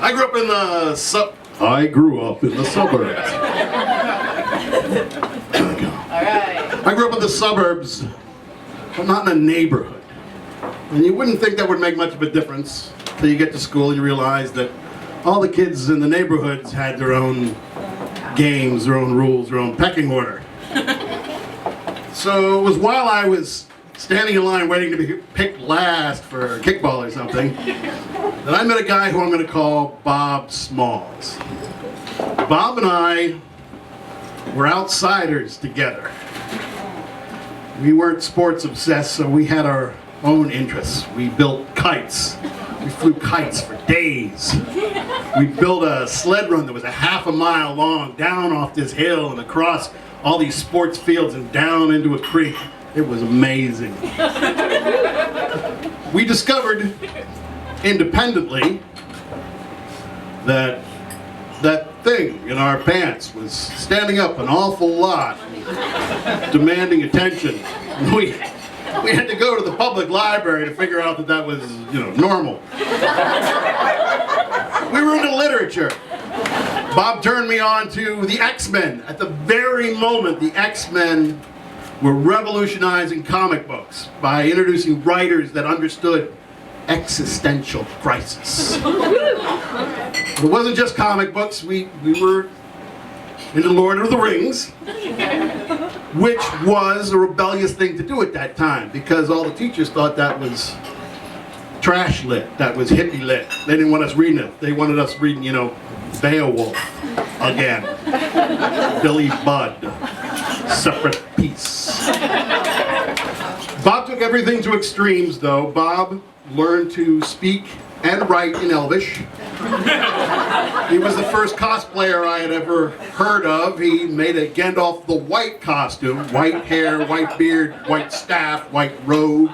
I grew up in the suburbs. I grew up in the suburbs, but not in a neighborhood. And you wouldn't think that would make much of a difference until you get to school and you realize that all the kids in the neighborhoods had their own games, their own rules, their own pecking order. So it was while I was standing in line waiting to be picked last for kickball or something that I met a guy who I'm going to call Bob Smalls. Bob and I were outsiders together. We weren't sports obsessed, so we had our own interests. We built kites. We flew kites for days. We built a sled run that was a half a mile long down off this hill and across all these sports fields and down into a creek. It was amazing. We discovered independently that that thing in our pants was standing up an awful lot, demanding attention. We had to go to the public library to figure out that that was, normal. We were into literature. Bob turned me on to the X-Men. At the very moment the X-Men were revolutionizing comic books by introducing writers that understood existential crisis. It wasn't just comic books. We were into Lord of the Rings, which was a rebellious thing to do at that time because all the teachers thought that was trash lit, that was hippie lit. They didn't want us reading it. They wanted us reading, Beowulf again, Billy Budd, Separate Peace. Bob took everything to extremes, though. Bob learned to speak and write in Elvish. He was the first cosplayer I had ever heard of. He made a Gandalf the White costume, white hair, white beard, white staff, white robes.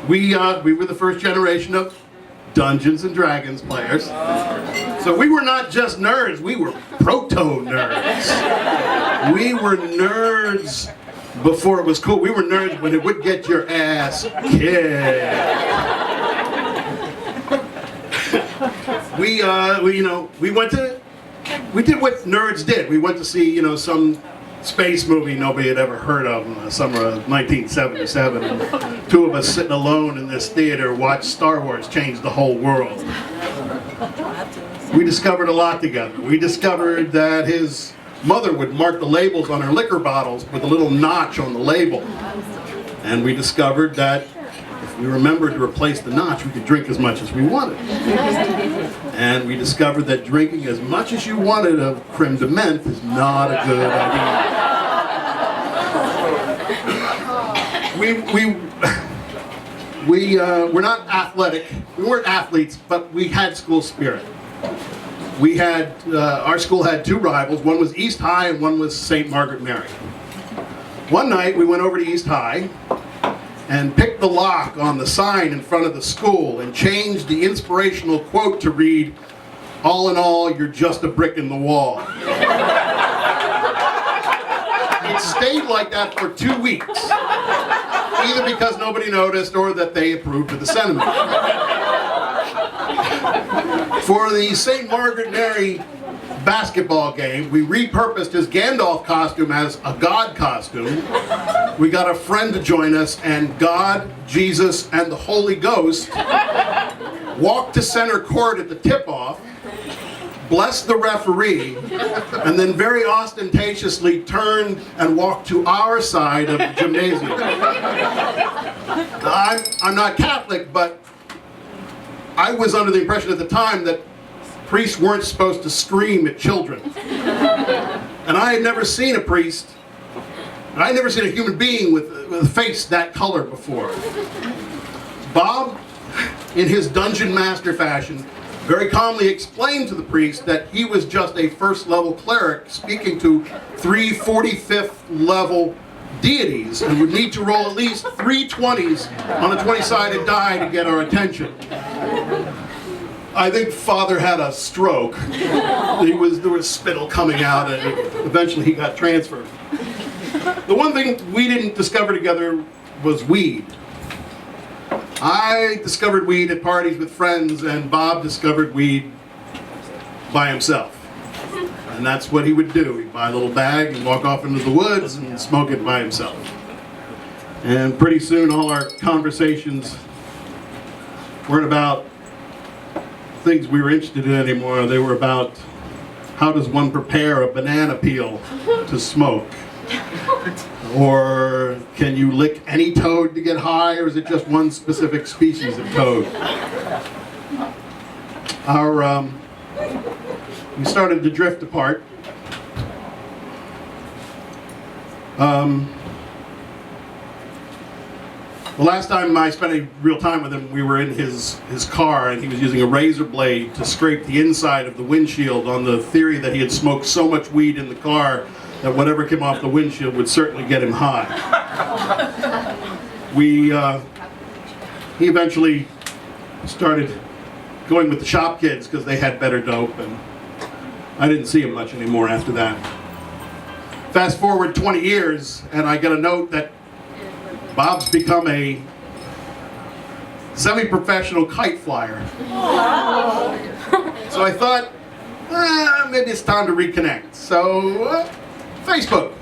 We were the first generation of Dungeons and Dragons players. So we were not just nerds, we were proto-nerds. We were nerds before it was cool. We were nerds when it would get your ass kicked. We did what nerds did. We went to see, some space movie nobody had ever heard of in the summer of 1977. And two of us sitting alone in this theater watched Star Wars change the whole world. We discovered a lot together. We discovered that his mother would mark the labels on her liquor bottles with a little notch on the label. And we discovered that if we remembered to replace the notch, we could drink as much as we wanted. And we discovered that drinking as much as you wanted of creme de menthe is not a good idea. We were not athletic. We weren't athletes, but we had school spirit. We had, our school had two rivals. One was East High and one was St. Margaret Mary. One night we went over to East High and picked the lock on the sign in front of the school and changed the inspirational quote to read, "All in all, you're just a brick in the wall." It stayed like that for 2 weeks, either because nobody noticed or that they approved of the sentiment. For the St. Margaret Mary basketball game, we repurposed his Gandalf costume as a God costume. We got a friend to join us, and God, Jesus, and the Holy Ghost walked to center court at the tip-off, blessed the referee, and then very ostentatiously turned and walked to our side of the gymnasium. I'm not Catholic, but I was under the impression at the time that priests weren't supposed to scream at children. And I had never seen a priest, and I had never seen a human being with a face that color before. Bob, in his dungeon master fashion, very calmly explained to the priest that he was just a first-level cleric speaking to 3 45th level deities and would need to roll at least 3 20s on a 20-sided die to get our attention. I think Father had a stroke. There was spittle coming out, and eventually he got transferred. The one thing we didn't discover together was weed. I discovered weed at parties with friends, and Bob discovered weed by himself. And that's what he would do. He'd buy a little bag and walk off into the woods and smoke it by himself. And pretty soon all our conversations weren't about things we were interested in anymore. They were about how does one prepare a banana peel to smoke? Or can you lick any toad to get high, or is it just one specific species of toad? We started to drift apart. The last time I spent any real time with him, we were in his car, and he was using a razor blade to scrape the inside of the windshield on the theory that he had smoked so much weed in the car that whatever came off the windshield would certainly get him high. He eventually started going with the shop kids because they had better dope, and I didn't see him much anymore after that. Fast forward 20 years, and I get a note that Bob's become a semi-professional kite flyer. So I thought, maybe it's time to reconnect. So, Facebook.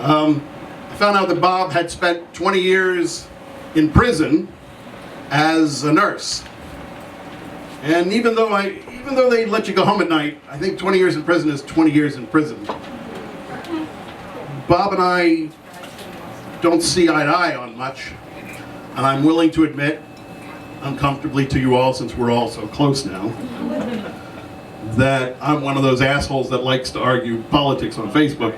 I found out that Bob had spent 20 years in prison as a nurse. And even though they let you go home at night, I think 20 years in prison is 20 years in prison. Bob and I don't see eye to eye on much, and I'm willing to admit, uncomfortably to you all since we're all so close now, that I'm one of those assholes that likes to argue politics on Facebook.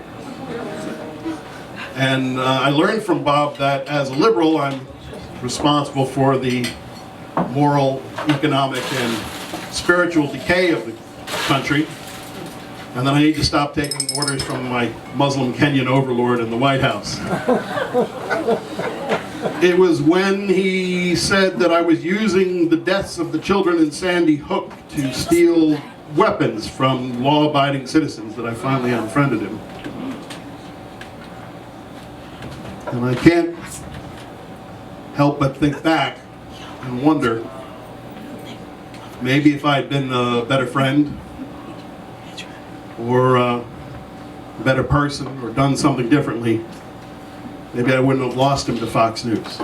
And I learned from Bob that as a liberal, I'm responsible for the moral, economic, and spiritual decay of the country, and then I need to stop taking orders from my Muslim Kenyan overlord in the White House. It was when he said that I was using the deaths of the children in Sandy Hook to steal weapons from law-abiding citizens that I finally unfriended him. And I can't help but think back and wonder, maybe if I had been a better friend, or a better person, or done something differently, maybe I wouldn't have lost him to Fox News.